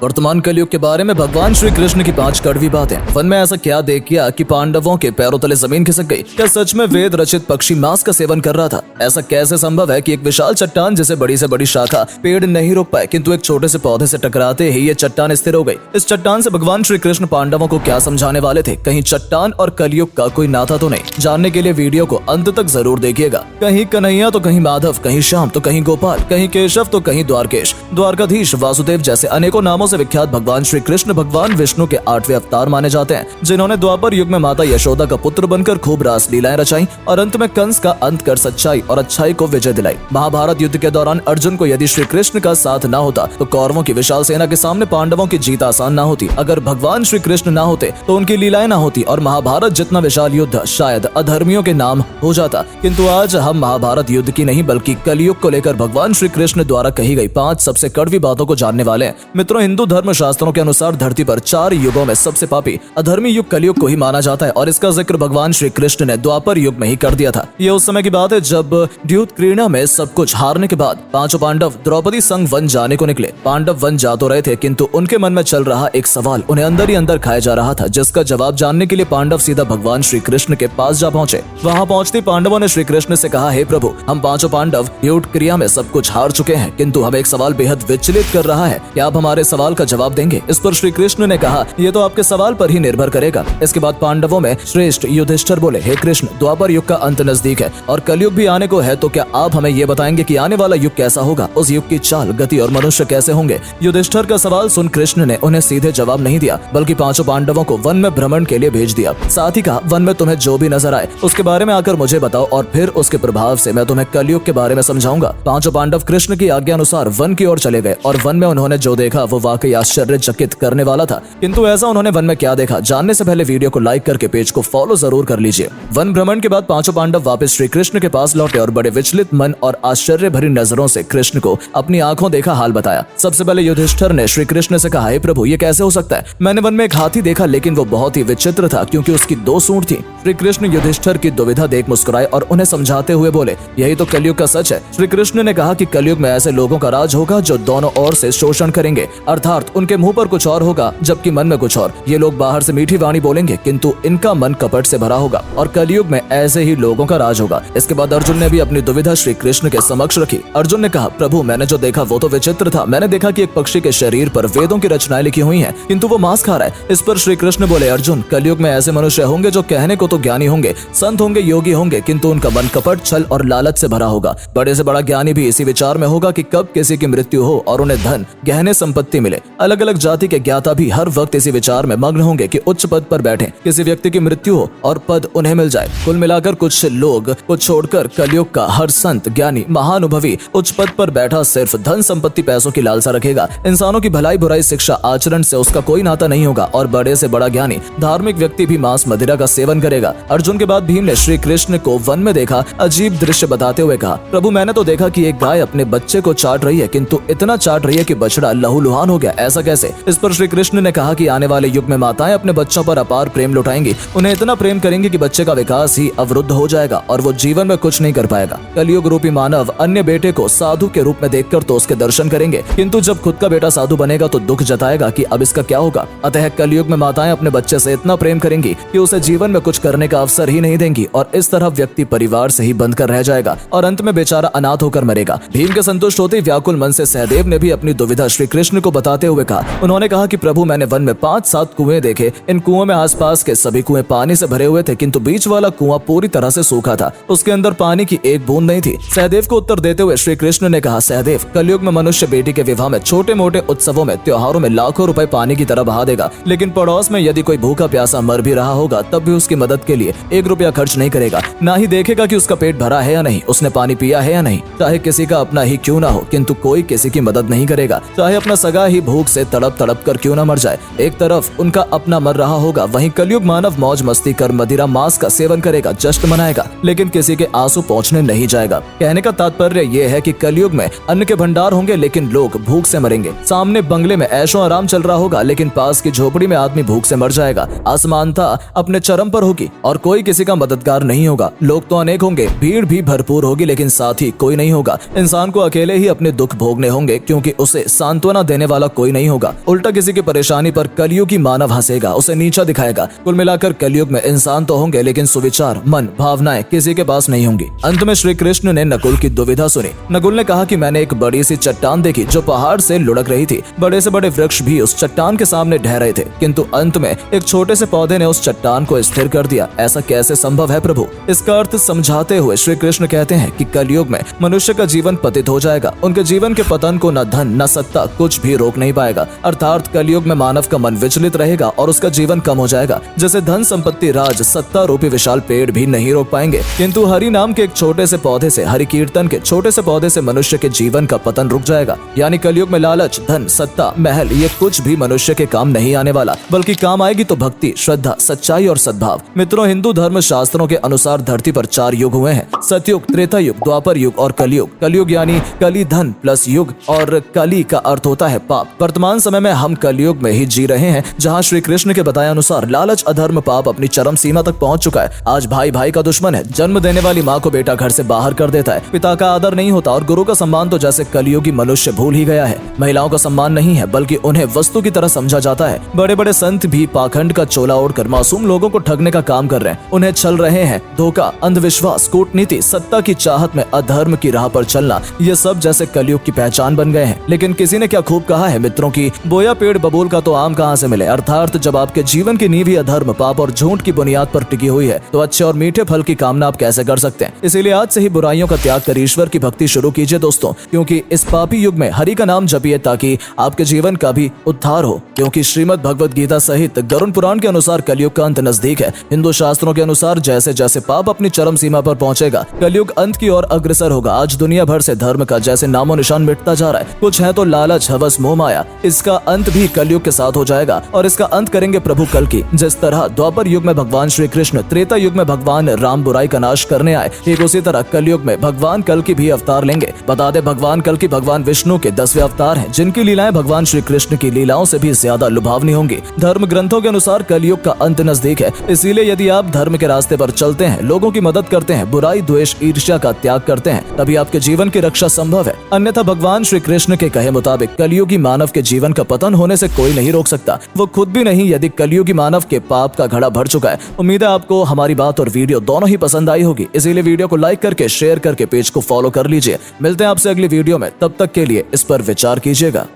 वर्तमान कलयुग के बारे में भगवान श्री कृष्ण की 5 कड़वी बातें। वन में ऐसा क्या देख किया कि पांडवों के पैरों तले जमीन खिसक गई? क्या सच में वेद रचित पक्षी मांस का सेवन कर रहा था? ऐसा कैसे संभव है कि एक विशाल चट्टान जैसे बड़ी से बड़ी शाखा पेड़ नहीं रोक पाए, किंतु एक छोटे से पौधे से टकराते ही ये चट्टान स्थिर हो गई? इस चट्टान से भगवान श्री कृष्ण पांडवों को क्या समझाने वाले थे? कहीं चट्टान और कलयुग का कोई नाता तो नहीं? जानने के लिए वीडियो को अंत तक जरूर देखिएगा। कहीं कन्हैया तो कहीं माधव, कहीं श्याम तो कहीं गोपाल, कहीं केशव तो कहीं द्वारकेश, द्वारकाधीश, वासुदेव जैसे अनेकों नामों से विख्यात भगवान श्री कृष्ण भगवान विष्णु के 8वें अवतार माने जाते हैं, जिन्होंने द्वापर युग में माता यशोदा का पुत्र बनकर खूब रास लीलाएं रचाई और अंत में कंस का अंत कर सच्चाई और अच्छाई को विजय दिलाई। महाभारत युद्ध के दौरान अर्जुन को यदि श्री कृष्ण का साथ न होता तो कौरवों की विशाल सेना के सामने पांडवों की जीत आसान न होती। अगर भगवान श्री कृष्ण न होते तो उनकी लीलाएं न होती और महाभारत जितना विशाल युद्ध शायद अधर्मियों के नाम हो जाता। किंतु आज हम महाभारत युद्ध की नहीं बल्कि कलयुग को लेकर भगवान श्री कृष्ण द्वारा कही गई 5 सबसे कड़वी बातों को जानने वाले हैं। मित्रों, हिंदू धर्म शास्त्रों के अनुसार धरती पर 4 युगों में सबसे पापी अधर्मी युग कलयुग को ही माना जाता है और इसका जिक्र भगवान श्री कृष्ण ने द्वापर युग में ही कर दिया था। ये उस समय की बात है जब द्यूत क्रीड़ा में सब कुछ हारने के बाद 5 पांडव द्रौपदी संग वन जाने को निकले। पांडव वन जा तो रहे थे किंतु उनके मन में चल रहा एक सवाल उन्हें अंदर ही अंदर खाया जा रहा था, जिसका जवाब जानने के लिए पांडव सीधा भगवान श्री कृष्ण के पास जा पहुंचे। वहां पहुंचते पांडवों ने श्री कृष्ण से कहा, हे प्रभु, हम 5 पांडव द्यूत क्रिया में सब कुछ हार चुके हैं, किंतु हमें एक सवाल बेहद विचलित कर रहा है, क्या आप हमारे सवाल का जवाब देंगे? इस पर श्री कृष्ण ने कहा, ये तो आपके सवाल पर ही निर्भर करेगा। इसके बाद पांडवों में श्रेष्ठ युधिष्ठिर बोले, हे कृष्ण, द्वापर युग का अंत नजदीक है और कलयुग भी आने को है, तो क्या आप हमें ये बताएंगे कि आने वाला युग कैसा होगा? उस युग की चाल, गति और मनुष्य कैसे होंगे? युधिष्ठिर का सवाल सुन कृष्ण ने उन्हें सीधे जवाब नहीं दिया बल्कि 5 पांडवों को वन में भ्रमण के लिए भेज दिया। साथ ही कहा, वन में तुम्हें जो भी नजर आए उसके बारे में आकर मुझे बताओ और फिर उसके प्रभाव से मैं तुम्हें कलयुग के बारे में समझाऊंगा। 5 पांडव कृष्ण की आज्ञा अनुसार वन की ओर चले गए और वन में उन्होंने जो देखा वो वाकई आश्चर्यचकित करने वाला था। किंतु ऐसा उन्होंने वन में क्या देखा, जानने से पहले वीडियो को लाइक करके पेज को फॉलो जरूर कर लीजिए। वन भ्रमण के बाद 5 पांडव वापस श्री कृष्ण के पास लौटे और बड़े विचलित मन और आश्चर्य भरी नजरों से कृष्ण को अपनी आंखों देखा हाल बताया। सबसे पहले युधिष्ठिर ने श्री कृष्ण से कहा, हे प्रभु, ये कैसे हो सकता है? मैंने वन में एक हाथी देखा लेकिन वो बहुत ही विचित्र था क्योंकि उसकी 2 सूंड थी। श्री कृष्ण युधिष्ठिर की दुविधा देख मुस्कुराए और उन्हें समझाते हुए बोले, यही तो कलयुग का सच है। श्री कृष्ण ने कहा कि कलयुग में ऐसे लोगों का राज होगा जो दोनों ओर से शोषण करेंगे, अर्थात उनके मुंह पर कुछ और होगा जबकि मन में कुछ और। ये लोग बाहर से मीठी वाणी बोलेंगे किंतु इनका मन कपट से भरा होगा और कलयुग में ऐसे ही लोगों का राज होगा। इसके बाद अर्जुन ने भी अपनी दुविधा श्री कृष्ण के समक्ष रखी। अर्जुन ने कहा, प्रभु, मैंने जो देखा वो तो विचित्र था। मैंने देखा कि एक पक्षी के शरीर पर वेदों की रचनाएं लिखी हुई हैं किंतु वो मांस खा रहा है। इस पर श्री कृष्ण बोले, अर्जुन, कलयुग में ऐसे मनुष्य होंगे जो कहने को तो ज्ञानी होंगे, संत होंगे, योगी होंगे, किंतु उनका मन कपट, छल और लालच से भरा होगा। बड़े से बड़ा ज्ञानी भी इसी विचार में होगा कि कब किसी की मृत्यु हो और उन्हें धन, गहने, संपत्ति मिले। अलग अलग जाति के ज्ञाता भी हर वक्त इसी विचार में मग्न होंगे कि उच्च पद पर बैठे, किसी व्यक्ति की मृत्यु हो और पद उन्हें मिल जाए। कुल मिलाकर कुछ लोग को छोड़कर कलयुग का हर संत, ज्ञानी, महानुभवी उच्च पद पर बैठा सिर्फ धन, संपत्ति, पैसों की लालसा रखेगा। इंसानों की भलाई, बुराई, शिक्षा, आचरण से उसका कोई नाता नहीं होगा और बड़े से बड़ा ज्ञानी, धार्मिक व्यक्ति भी मांस मदिरा का सेवन करेगा। अर्जुन के बाद भीम ने श्री कृष्ण को वन में देखा अजीब दृश्य बताते हुए कहा, प्रभु, मैंने तो देखा कि एक गाय अपने बच्चे को चाट रही है किंतु इतना चाट रही है कि बछड़ा लहूलुहान हो गया। ऐसा कैसे? इस पर श्री कृष्ण ने कहा कि आने वाले युग में माताएं अपने बच्चों पर अपार प्रेम लुटाएंगी, उन्हें इतना प्रेम करेंगे कि बच्चे का विकास ही अवरुद्ध हो जाएगा और वो जीवन में कुछ नहीं कर पाएगा। कलयुग रूपी मानव अन्य बेटे को साधु के रूप में देखकर तो उसके दर्शन करेंगे किंतु जब खुद का बेटा साधु बनेगा तो दुख जताएगा कि अब इसका क्या होगा। अतः कलयुग में माताएं अपने बच्चे से इतना प्रेम करेंगी कि उसे जीवन में कुछ करने का अवसर ही नहीं देंगी और इस तरह व्यक्ति परिवार से ही बंद कर रह जाएगा और अंत में बेचारा अनाथ होकर मरेगा। भीम के संतुष्ट होते व्याकुल मन से सहदेव ने भी अपनी दुविधा श्री कृष्ण को बताते हुए कहा। उन्होंने कहा कि प्रभु, मैंने वन में 5-7 कुएं देखे। इन कुओं में आसपास के सभी कुएं पानी से भरे हुए थे किंतु बीच वाला कुआं पूरी तरह से सूखा था, उसके अंदर पानी की एक बूंद नहीं थी। सहदेव को उत्तर देते हुए श्री कृष्ण ने कहा, सहदेव, कलयुग में मनुष्य बेटी के विवाह में, छोटे मोटे उत्सवों में, त्योहारों में लाखों रुपए पानी की तरह बहा देगा, लेकिन पड़ोस में यदि कोई भूखा प्यासा मर भी रहा होगा तब भी उसकी मदद के लिए 1 रुपया खर्च नहीं करेगा, ना ही देखेगा कि उसका पेट भरा है या नहीं, उसने पानी पिया है या नहीं। चाहे किसी का अपना ही क्यों ना हो किंतु कोई किसी की मदद नहीं करेगा, चाहे अपना सगा ही भूख से तड़प तड़प कर क्यों ना मर जाए। एक तरफ उनका अपना मर रहा होगा, वहीं कलयुग मानव मौज मस्ती कर मदिरा मांस का सेवन करेगा, जश्न मनाएगा, लेकिन किसी के आंसू पहुंचने नहीं जाएगा। कहने का तात्पर्य यह है कि कलयुग में अन्न के भंडार होंगे लेकिन लोग भूख से मरेंगे। सामने बंगले में ऐशो आराम चल रहा होगा लेकिन पास की झोपड़ी में आदमी भूख से मर जाएगा। असमानता अपने चरम पर होगी और कोई किसी का मददगार नहीं होगा। लोग तो अनेक होंगे, भीड़ भी भरपूर होगी लेकिन साथी कोई नहीं होगा। इंसान को अकेले ही अपने दुख भोगने होंगे क्योंकि उसे सांत्वना देने वाला कोई नहीं होगा। उल्टा किसी की परेशानी पर कलयुगी मानव हंसेगा, उसे नीचा दिखाएगा। कुल मिलाकर कलयुग में इंसान तो होंगे लेकिन सुविचार, मन, भावनाएं किसी के पास नहीं होंगी। अंत में श्री कृष्ण ने नकुल की दुविधा सुनी। नकुल ने कहा कि मैंने एक बड़ी सी चट्टान देखी जो पहाड़ से लुढ़क रही थी। बड़े से बड़े वृक्ष भी उस चट्टान के सामने ढह रहे थे, किंतु अंत में एक छोटे से पौधे ने उस चट्टान को स्थिर कर दिया। ऐसा कैसे संभव है प्रभु? इसका अर्थ समझाते हुए श्री कृष्ण कहते हैं कि कलयुग में मनुष्य का जीवन पतित हो जाएगा। उनके जीवन के पतन को न धन न सत्ता कुछ भी रोक नहीं पाएगा। अर्थात कलयुग में मानव का मन विचलित रहेगा और उसका जीवन कम हो जाएगा। जैसे धन संपत्ति राज सत्ता रूपी विशाल पेड़ भी नहीं रोक पाएंगे, किंतु हरि नाम के एक छोटे से पौधे से, हरि कीर्तन के छोटे से पौधे से मनुष्य के जीवन का पतन रुक जाएगा। यानी कलयुग में लालच, धन, सत्ता, महल ये कुछ भी मनुष्य के काम नहीं आने वाला, बल्कि काम आएगी तो भक्ति, श्रद्धा, सच्चाई और सद्भाव। मित्रों, हिंदू धर्म शास्त्रों के अनुसार धरती पर 4 युग हुए हैं: सतयुग, त्रेता युग, द्वापर युग और कलयुग। कलयुग यानी कली धन प्लस युग, और कली का अर्थ होता है पाप। वर्तमान समय में हम कलयुग में ही जी रहे हैं, जहाँ श्री कृष्ण के बताए अनुसार लालच, अधर्म, पाप अपनी चरम सीमा तक पहुँच चुका है। आज भाई भाई का दुश्मन है, जन्म देने वाली माँ को बेटा घर से बाहर कर देता है, पिता का आदर नहीं होता और गुरु का सम्मान तो जैसे कलयुगी मनुष्य भूल ही गया है। महिलाओं का सम्मान नहीं है बल्कि उन्हें वस्तु की तरह समझा जाता है। बड़े बड़े संत भी पाखंड का चोला ओढ़कर मासूम लोगों को ठगने का काम कर रहे हैं, उन्हें छल रहे हैं। धोखा, अंधविश्वास, कूटनीति, सत्ता की चाहत में अधर्म की राह पर चलना, ये सब जैसे कलयुग की पहचान बन गए हैं। लेकिन किसी ने क्या खूब कहा है मित्रों की बोया पेड़ बबूल का तो आम कहाँ से मिले। अर्थात जब आपके जीवन की नींव ही अधर्म, पाप और झूठ की बुनियाद पर टिकी हुई है तो अच्छे और मीठे फल की कामना आप कैसे कर सकते हैं? इसीलिए आज से ही बुराइयों का त्याग कर ईश्वर की भक्ति शुरू कीजिए दोस्तों, क्योंकि इस पापी युग में हरि का नाम जपिए ताकि आपके जीवन का भी उद्धार हो। क्योंकि श्रीमद् भगवद गीता सहित गरुड़ पुराण के अनुसार कलयुग का अंत नजदीक है। हिंदू शास्त्रों के अनुसार जैसे जैसे पाप अपनी चरम सीमा पर पहुंचेगा, कलयुग अंत की ओर अग्रसर होगा। आज दुनिया भर से धर्म का जैसे नामो निशान मिटता जा रहा है। कुछ है तो लालच, हवस, मोह माया, इसका अंत भी कलयुग के साथ हो जाएगा और इसका अंत करेंगे प्रभु कल की। जिस तरह द्वापर युग में भगवान श्री कृष्ण, त्रेता युग में भगवान राम बुराई का नाश करने आए, ठीक उसी तरह कलयुग में भगवान कल की भी अवतार लेंगे। बता दे भगवान कल की भगवान विष्णु के 10वें अवतार हैं, जिनकी लीलाएं भगवान श्री कृष्ण की लीलाओं से भी ज्यादा लुभावनी होंगी। धर्म ग्रंथों के अनुसार कलयुग का अंत नजदीक है, इसीलिए यदि आप धर्म के रास्ते पर चलते हैं, लोगों की मदद करते हैं, बुराई, द्वेष, ईर्ष्या का त्याग करते हैं, तभी आपके जीवन की रक्षा संभव है। अन्यथा भगवान श्री कृष्ण के कहे मुताबिक कलयुगी मानव के जीवन का पतन होने से कोई नहीं रोक सकता, वो खुद भी नहीं, यदि कलयुगी मानव के पाप का घड़ा भर चुका है। उम्मीद है आपको हमारी बात और वीडियो दोनों ही पसंद आई होगी, इसीलिए वीडियो को लाइक करके, शेयर करके पेज को फॉलो कर लीजिए। मिलते हैं आपसे अगली वीडियो में, तब तक के लिए इस पर विचार कीजिएगा।